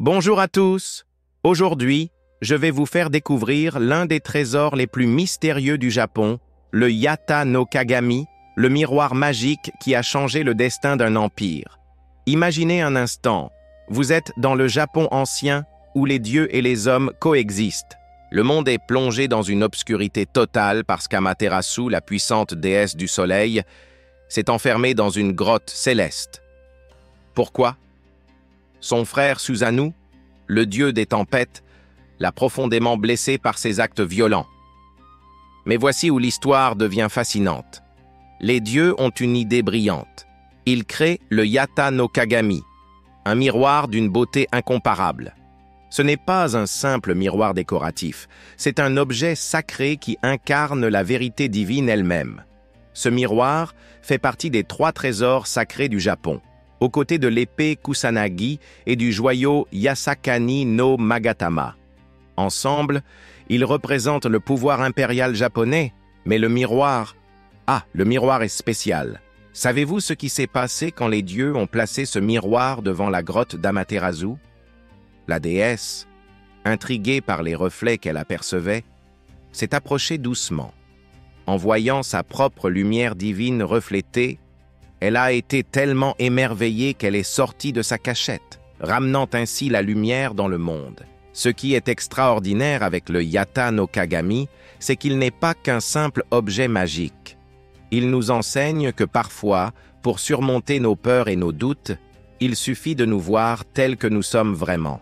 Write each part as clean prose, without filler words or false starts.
Bonjour à tous. Aujourd'hui, je vais vous faire découvrir l'un des trésors les plus mystérieux du Japon, le Yata no Kagami, le miroir magique qui a changé le destin d'un empire. Imaginez un instant, vous êtes dans le Japon ancien où les dieux et les hommes coexistent. Le monde est plongé dans une obscurité totale parce qu'Amaterasu, la puissante déesse du soleil, s'est enfermée dans une grotte céleste. Pourquoi? Son frère Susanoo, le dieu des tempêtes, l'a profondément blessé par ses actes violents. Mais voici où l'histoire devient fascinante. Les dieux ont une idée brillante. Ils créent le Yata no Kagami, un miroir d'une beauté incomparable. Ce n'est pas un simple miroir décoratif, c'est un objet sacré qui incarne la vérité divine elle-même. Ce miroir fait partie des 3 trésors sacrés du Japon, aux côtés de l'épée Kusanagi et du joyau Yasakani no Magatama. Ensemble, ils représentent le pouvoir impérial japonais, mais le miroir est spécial. Savez-vous ce qui s'est passé quand les dieux ont placé ce miroir devant la grotte d'Amaterasu? La déesse, intriguée par les reflets qu'elle apercevait, s'est approchée doucement. En voyant sa propre lumière divine reflétée, elle a été tellement émerveillée qu'elle est sortie de sa cachette, ramenant ainsi la lumière dans le monde. Ce qui est extraordinaire avec le Yata no Kagami, c'est qu'il n'est pas qu'un simple objet magique. Il nous enseigne que parfois, pour surmonter nos peurs et nos doutes, il suffit de nous voir tels que nous sommes vraiment.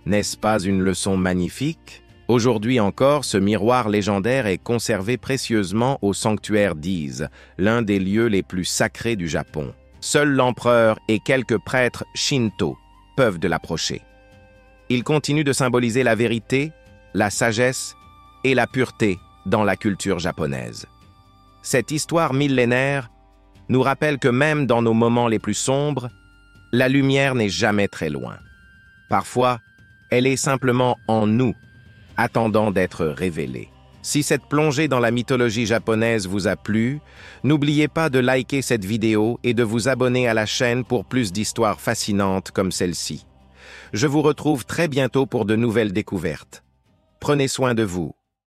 N'est-ce pas une leçon magnifique? Aujourd'hui encore, ce miroir légendaire est conservé précieusement au sanctuaire d'Ise, l'un des lieux les plus sacrés du Japon. Seul l'empereur et quelques prêtres shinto peuvent de l'approcher. Il continue de symboliser la vérité, la sagesse et la pureté dans la culture japonaise. Cette histoire millénaire nous rappelle que même dans nos moments les plus sombres, la lumière n'est jamais très loin. Parfois, elle est simplement en nous, attendant d'être révélée. Si cette plongée dans la mythologie japonaise vous a plu, n'oubliez pas de liker cette vidéo et de vous abonner à la chaîne pour plus d'histoires fascinantes comme celle-ci. Je vous retrouve très bientôt pour de nouvelles découvertes. Prenez soin de vous.